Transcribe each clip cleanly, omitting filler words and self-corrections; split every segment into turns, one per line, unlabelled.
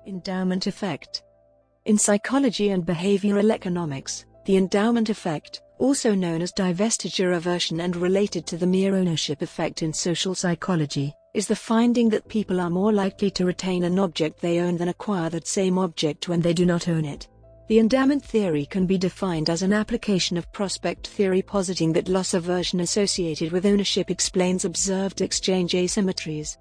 Endowment effect. In psychology and behavioral economics, the endowment effect, also known as divestiture aversion and related to the mere ownership effect in social psychology, is the finding that people are more likely to retain an object they own than acquire that same object when they do not own it. The endowment theory can be defined as an application of prospect theory positing that loss aversion associated with ownership explains observed exchange asymmetries.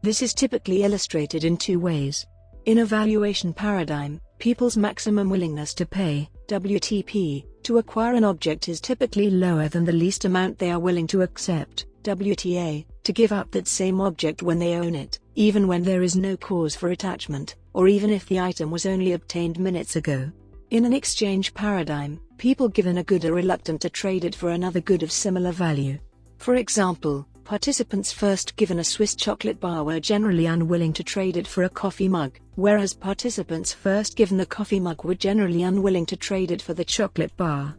This is typically illustrated in two ways. In a valuation paradigm, people's maximum willingness to pay, WTP, to acquire an object is typically lower than the least amount they are willing to accept, WTA, to give up that same object when they own it, even when there is no cause for attachment, or even if the item was only obtained minutes ago. In an exchange paradigm, people given a good are reluctant to trade it for another good of similar value. For example, participants first given a Swiss chocolate bar were generally unwilling to trade it for a coffee mug, whereas participants first given the coffee mug were generally unwilling to trade it for the chocolate bar.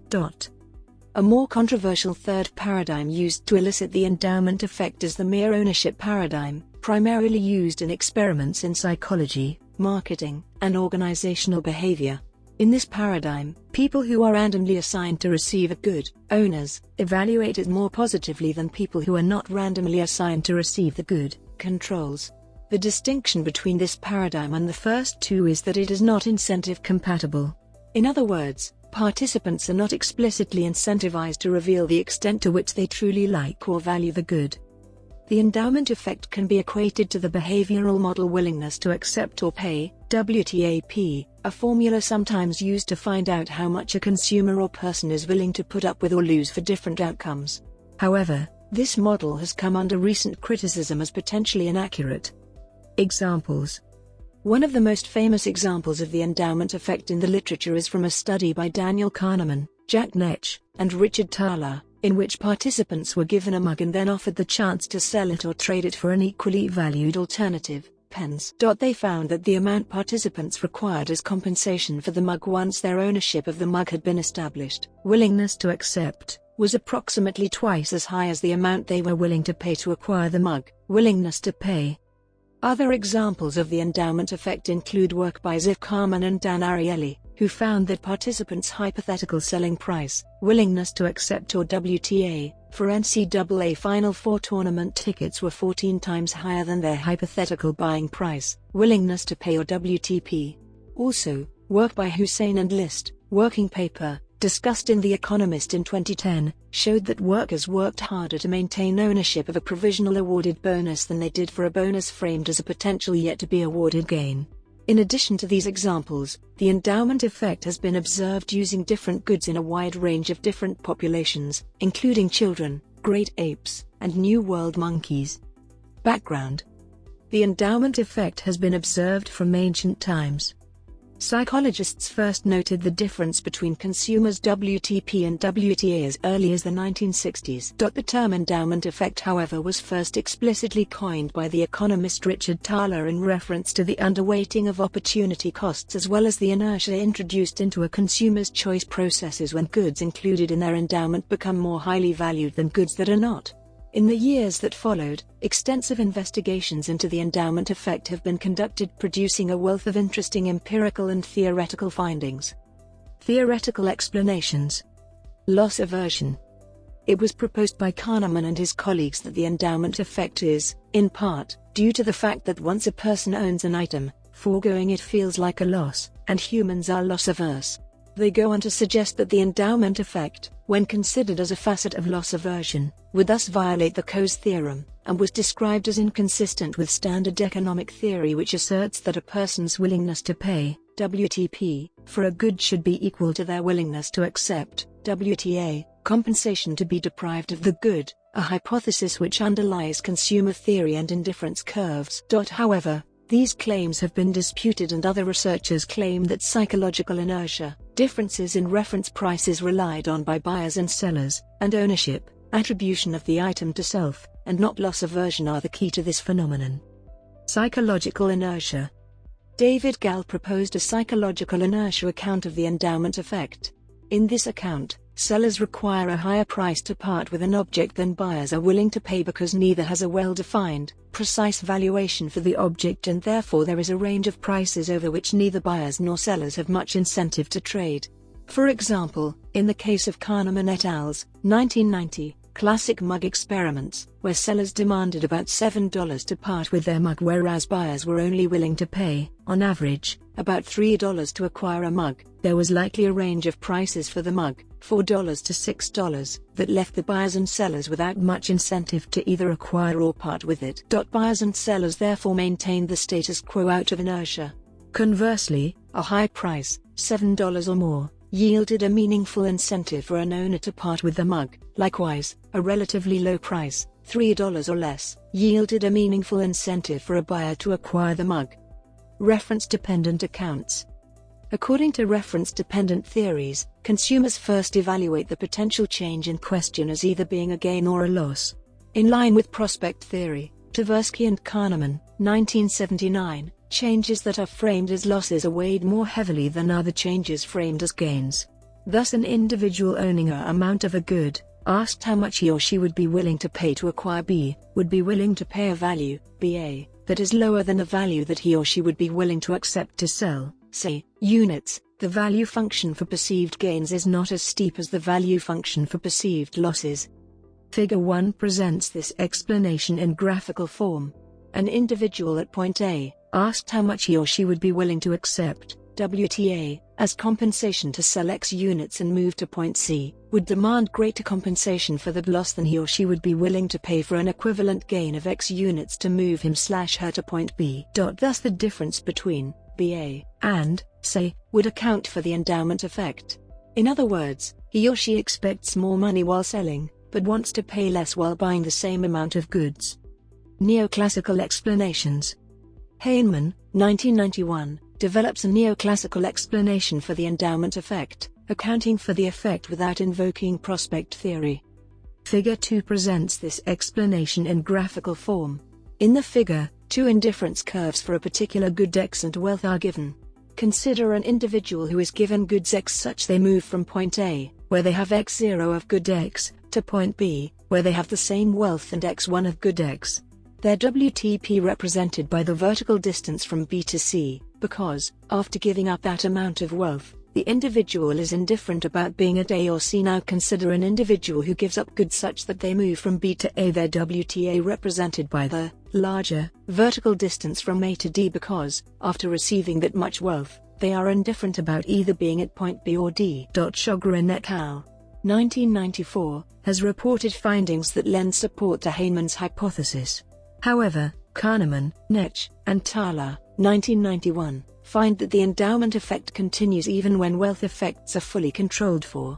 A more controversial third paradigm used to elicit the endowment effect is the mere ownership paradigm, primarily used in experiments in psychology, marketing, and organizational behavior. In this paradigm, people who are randomly assigned to receive a good, owners, evaluate it more positively than people who are not randomly assigned to receive the good, controls. The distinction between this paradigm and the first two is that it is not incentive compatible. In other words, participants are not explicitly incentivized to reveal the extent to which they truly like or value the good. The endowment effect can be equated to the behavioral model willingness to accept or pay, WTAP, a formula sometimes used to find out how much a consumer or person is willing to put up with or lose for different outcomes. However, this model has come under recent criticism as potentially inaccurate. Examples. One of the most famous examples of the endowment effect in the literature is from a study by Daniel Kahneman, Jack Netsch, and Richard Thaler, in which participants were given a mug and then offered the chance to sell it or trade it for an equally valued alternative, pens. They found that the amount participants required as compensation for the mug once their ownership of the mug had been established, willingness to accept, was approximately twice as high as the amount they were willing to pay to acquire the mug, willingness to pay. Other examples of the endowment effect include work by Ziv Karman and Dan Ariely, who found that participants' hypothetical selling price, willingness to accept or WTA, for NCAA Final Four tournament tickets were 14 times higher than their hypothetical buying price, willingness to pay or WTP. Also, work by Hussein and List, working paper, discussed in The Economist in 2010, showed that workers worked harder to maintain ownership of a provisional awarded bonus than they did for a bonus framed as a potential yet-to-be awarded gain. In addition to these examples, the endowment effect has been observed using different goods in a wide range of different populations, including children, great apes, and New World monkeys. Background. The endowment effect has been observed from ancient times. Psychologists first noted the difference between consumers' WTP and WTA as early as the 1960s. The term endowment effect, however, was first explicitly coined by the economist Richard Thaler in reference to the underweighting of opportunity costs as well as the inertia introduced into a consumer's choice processes when goods included in their endowment become more highly valued than goods that are not. In the years that followed, extensive investigations into the endowment effect have been conducted, producing a wealth of interesting empirical and theoretical findings. Theoretical explanations. Loss aversion. It was proposed by Kahneman and his colleagues that the endowment effect is, in part, due to the fact that once a person owns an item, foregoing it feels like a loss, and humans are loss-averse. They go on to suggest that the endowment effect, when considered as a facet of loss aversion, would thus violate the Coase theorem, and was described as inconsistent with standard economic theory, which asserts that a person's willingness to pay, WTP, for a good should be equal to their willingness to accept, WTA, compensation to be deprived of the good, a hypothesis which underlies consumer theory and indifference curves. However, these claims have been disputed, and other researchers claim that psychological inertia, differences in reference prices relied on by buyers and sellers, and ownership, attribution of the item to self, and not loss aversion are the key to this phenomenon. Psychological inertia. David Gall proposed a psychological inertia account of the endowment effect. In this account, sellers require a higher price to part with an object than buyers are willing to pay because neither has a well-defined, precise valuation for the object, and therefore there is a range of prices over which neither buyers nor sellers have much incentive to trade. For example, in the case of Kahneman et al.'s 1990 classic mug experiments, where sellers demanded about $7 to part with their mug whereas buyers were only willing to pay, on average, about $3 to acquire a mug, there was likely a range of prices for the mug, $4 to $6, that left the buyers and sellers without much incentive to either acquire or part with it. Buyers and sellers therefore maintained the status quo out of inertia. Conversely, a high price, $7 or more, yielded a meaningful incentive for an owner to part with the mug. Likewise, a relatively low price, $3 or less, yielded a meaningful incentive for a buyer to acquire the mug. Reference-dependent accounts. According to reference-dependent theories, consumers first evaluate the potential change in question as either being a gain or a loss. In line with prospect theory, Tversky and Kahneman, 1979, changes that are framed as losses are weighed more heavily than other changes framed as gains. Thus an individual owning a amount of a good, asked how much he or she would be willing to pay to acquire B, would be willing to pay a value, BA, that is lower than the value that he or she would be willing to accept to sell, say, units. The value function for perceived gains is not as steep as the value function for perceived losses. Figure 1 presents this explanation in graphical form. An individual at point A, asked how much he or she would be willing to accept, WTA, as compensation to sell X units and move to point C, would demand greater compensation for that loss than he or she would be willing to pay for an equivalent gain of X units to move him/her to point B. Thus the difference between BA and, say, would account for the endowment effect. In other words, he or she expects more money while selling, but wants to pay less while buying the same amount of goods. Neoclassical Explanations. Heinemann, 1991, develops a neoclassical explanation for the endowment effect, accounting for the effect without invoking prospect theory. Figure 2 presents this explanation in graphical form. In the figure, two indifference curves for a particular good X and wealth are given. Consider an individual who is given goods X such they move from point A, where they have X0 of good X, to point B, where they have the same wealth and X1 of good X. Their WTP represented by the vertical distance from B to C, because, after giving up that amount of wealth, the individual is indifferent about being at A or C. Now consider an individual who gives up goods such that they move from B to A. Their WTA represented by the larger vertical distance from A to D because, after receiving that much wealth, they are indifferent about either being at point B or D. Sjogren et al. 1994, has reported findings that lend support to Heinemann's hypothesis. However, Kahneman, Nech, and Thaler, 1991, find that the endowment effect continues even when wealth effects are fully controlled for.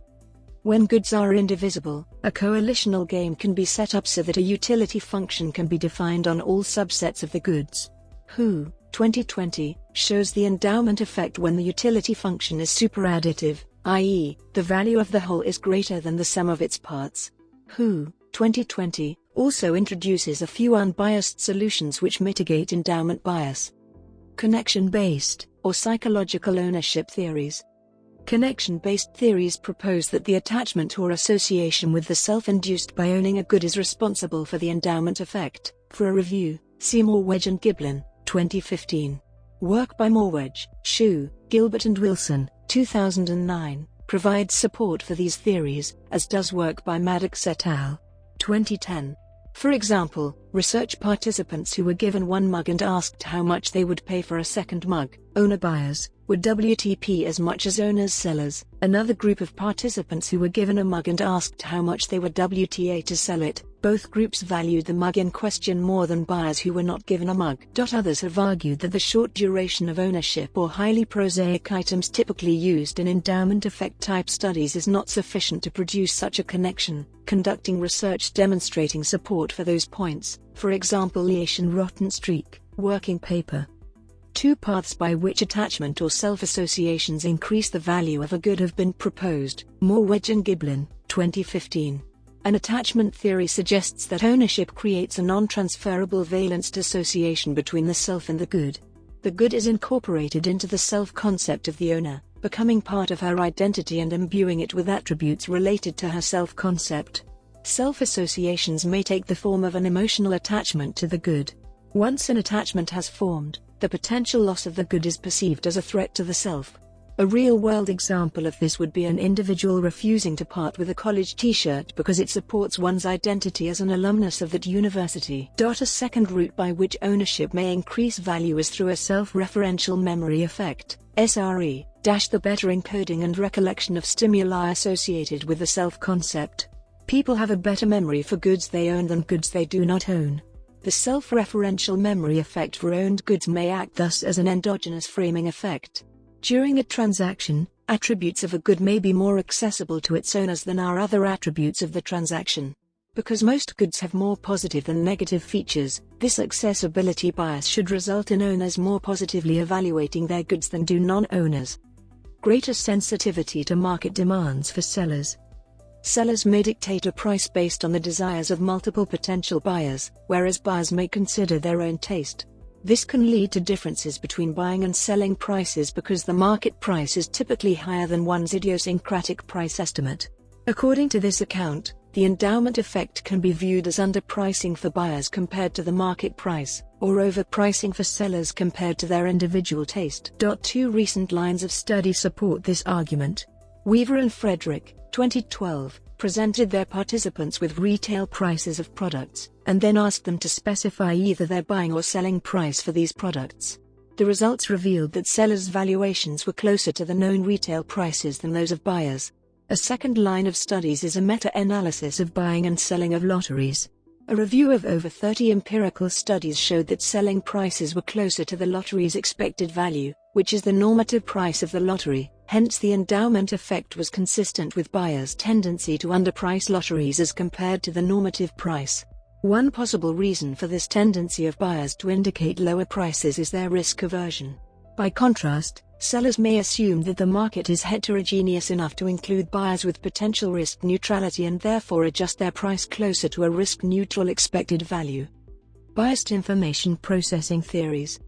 When goods are indivisible, a coalitional game can be set up so that a utility function can be defined on all subsets of the goods. Hu, 2020, shows the endowment effect when the utility function is superadditive, i.e., the value of the whole is greater than the sum of its parts. Hu, 2020, also introduces a few unbiased solutions which mitigate endowment bias. Connection-based, or psychological ownership theories. Connection-based theories propose that the attachment or association with the self induced by owning a good is responsible for the endowment effect. For a review, see Morwedge and Giblin, 2015. Work by Morwedge, Shu, Gilbert and Wilson, 2009, provides support for these theories, as does work by Maddox et al. 2010. For example, research participants who were given one mug and asked how much they would pay for a second mug, owner buyers, would WTP as much as owners sellers. Another group of participants who were given a mug and asked how much they would WTA to sell it. Both groups valued the mug in question more than buyers who were not given a mug. Others have argued that the short duration of ownership or highly prosaic items typically used in endowment effect type studies is not sufficient to produce such a connection, conducting research demonstrating support for those points, for example Leation Rotten Streak, working paper. Two paths by which attachment or self-associations increase the value of a good have been proposed. Morwedge and Giblin, 2015. An attachment theory suggests that ownership creates a non-transferable valenced association between the self and the good. The good is incorporated into the self-concept of the owner, becoming part of her identity and imbuing it with attributes related to her self-concept. Self-associations may take the form of an emotional attachment to the good. Once an attachment has formed, the potential loss of the good is perceived as a threat to the self. A real-world example of this would be an individual refusing to part with a college t-shirt because it supports one's identity as an alumnus of that university. A second route by which ownership may increase value is through a self-referential memory effect, SRE, the better encoding and recollection of stimuli associated with the self-concept. People have a better memory for goods they own than goods they do not own. The self-referential memory effect for owned goods may act thus as an endogenous framing effect. During a transaction, attributes of a good may be more accessible to its owners than are other attributes of the transaction. Because most goods have more positive than negative features, this accessibility bias should result in owners more positively evaluating their goods than do non-owners. Greater sensitivity to market demands for sellers. Sellers may dictate a price based on the desires of multiple potential buyers, whereas buyers may consider their own taste. This can lead to differences between buying and selling prices because the market price is typically higher than one's idiosyncratic price estimate. According to this account, the endowment effect can be viewed as underpricing for buyers compared to the market price, or overpricing for sellers compared to their individual taste. 2 recent lines of study support this argument. Weaver and Frederick, 2012, presented their participants with retail prices of products, and then asked them to specify either their buying or selling price for these products. The results revealed that sellers' valuations were closer to the known retail prices than those of buyers. A second line of studies is a meta-analysis of buying and selling of lotteries. A review of over 30 empirical studies showed that selling prices were closer to the lottery's expected value, which is the normative price of the lottery. Hence the endowment effect was consistent with buyers' tendency to underprice lotteries as compared to the normative price. One possible reason for this tendency of buyers to indicate lower prices is their risk aversion. By contrast, sellers may assume that the market is heterogeneous enough to include buyers with potential risk neutrality and therefore adjust their price closer to a risk-neutral expected value. Biased information processing theories.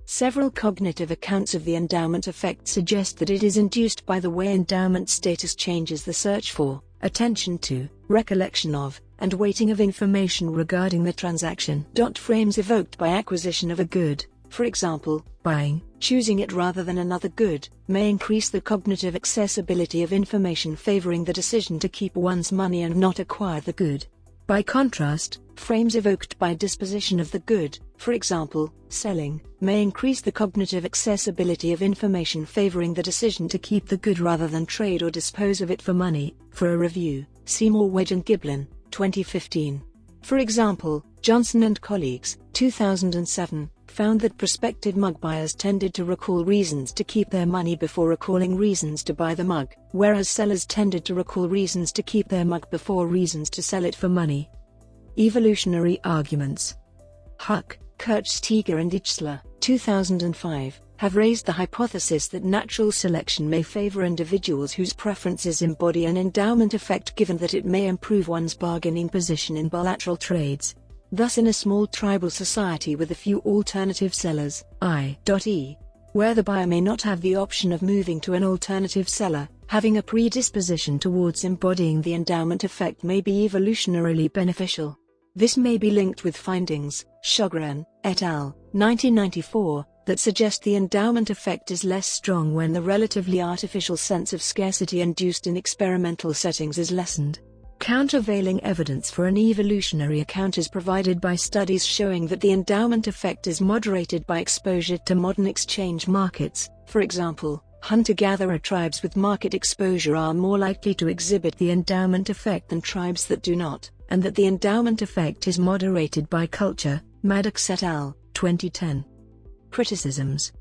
Several cognitive accounts of the endowment effect suggest that it is induced by the way endowment status changes the search for, attention to, recollection of, and weighting of information regarding the transaction. Frames evoked by acquisition of a good, for example, buying, choosing it rather than another good, may increase the cognitive accessibility of information favoring the decision to keep one's money and not acquire the good. By contrast, frames evoked by disposition of the good, for example, selling, may increase the cognitive accessibility of information favoring the decision to keep the good rather than trade or dispose of it for money. For a review, Seymour, Wedge and Giblin, 2015. For example, Johnson and colleagues, 2007, found that prospective mug buyers tended to recall reasons to keep their money before recalling reasons to buy the mug, whereas sellers tended to recall reasons to keep their mug before reasons to sell it for money. Evolutionary Arguments. Huck, Kirchsteiger and Ichsler, 2005, have raised the hypothesis that natural selection may favor individuals whose preferences embody an endowment effect given that it may improve one's bargaining position in bilateral trades. Thus in a small tribal society with a few alternative sellers, i.e., where the buyer may not have the option of moving to an alternative seller, having a predisposition towards embodying the endowment effect may be evolutionarily beneficial. This may be linked with findings, Sjogren, et al., 1994, that suggest the endowment effect is less strong when the relatively artificial sense of scarcity induced in experimental settings is lessened. Countervailing evidence for an evolutionary account is provided by studies showing that the endowment effect is moderated by exposure to modern exchange markets. For example, hunter-gatherer tribes with market exposure are more likely to exhibit the endowment effect than tribes that do not, and that the endowment effect is moderated by culture. Maddox et al., 2010. Criticisms.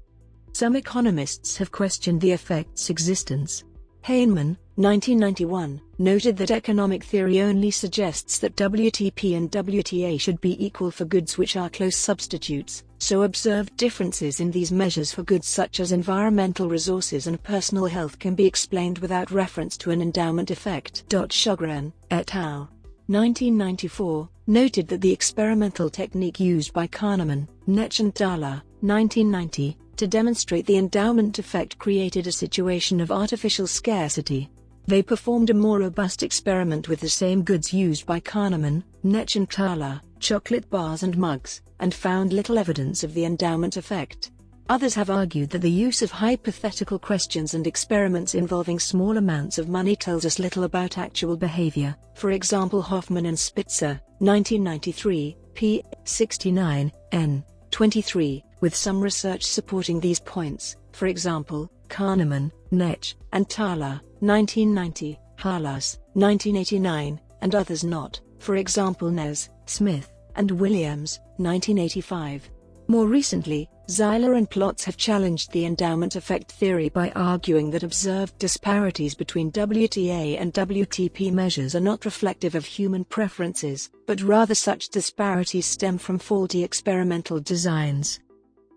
Some economists have questioned the effect's existence. Heinemann, 1991, noted that economic theory only suggests that WTP and WTA should be equal for goods which are close substitutes, so observed differences in these measures for goods such as environmental resources and personal health can be explained without reference to an endowment effect. Sjogren, et al., 1994, noted that the experimental technique used by Kahneman, Netsch and Dahler, 1990, to demonstrate the endowment effect created a situation of artificial scarcity. They performed a more robust experiment with the same goods used by Kahneman, Netsch and Thaler, chocolate bars and mugs, and found little evidence of the endowment effect. Others have argued that the use of hypothetical questions and experiments involving small amounts of money tells us little about actual behavior. For example, Hoffman and Spitzer, 1993, p. 69, n. 23, with some research supporting these points. For example, Kahneman, Netsch, and Thaler, 1990, Halas, 1989, and others not. For example, Nez, Smith, and Williams, 1985. More recently, Zeiler and Plotz have challenged the endowment effect theory by arguing that observed disparities between WTA and WTP measures are not reflective of human preferences, but rather such disparities stem from faulty experimental designs.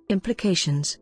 Implications.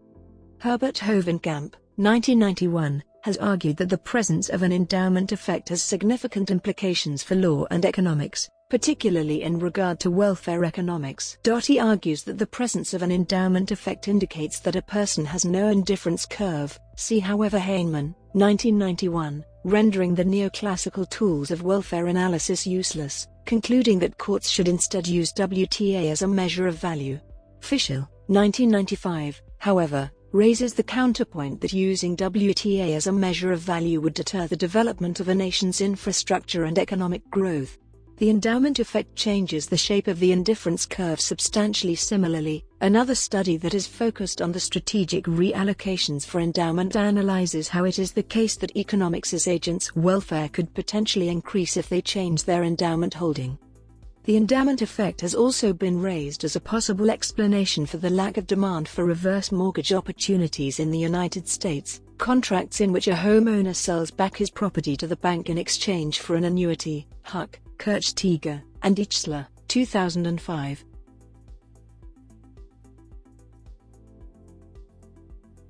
Herbert Hovenkamp, 1991, has argued that the presence of an endowment effect has significant implications for law and economics, particularly in regard to welfare economics. He argues that the presence of an endowment effect indicates that a person has no indifference curve. See however Heinemann, 1991, rendering the neoclassical tools of welfare analysis useless, concluding that courts should instead use WTA as a measure of value. Fischel, 1995, however, raises the counterpoint that using WTA as a measure of value would deter the development of a nation's infrastructure and economic growth. The endowment effect changes the shape of the indifference curve substantially similarly. Another study that is focused on the strategic reallocations for endowment analyzes how it is the case that economics' agents' welfare could potentially increase if they change their endowment holding. The endowment effect has also been raised as a possible explanation for the lack of demand for reverse mortgage opportunities in the United States, contracts in which a homeowner sells back his property to the bank in exchange for an annuity. Huck, Kirchsteiger, and Ichsler, 2005.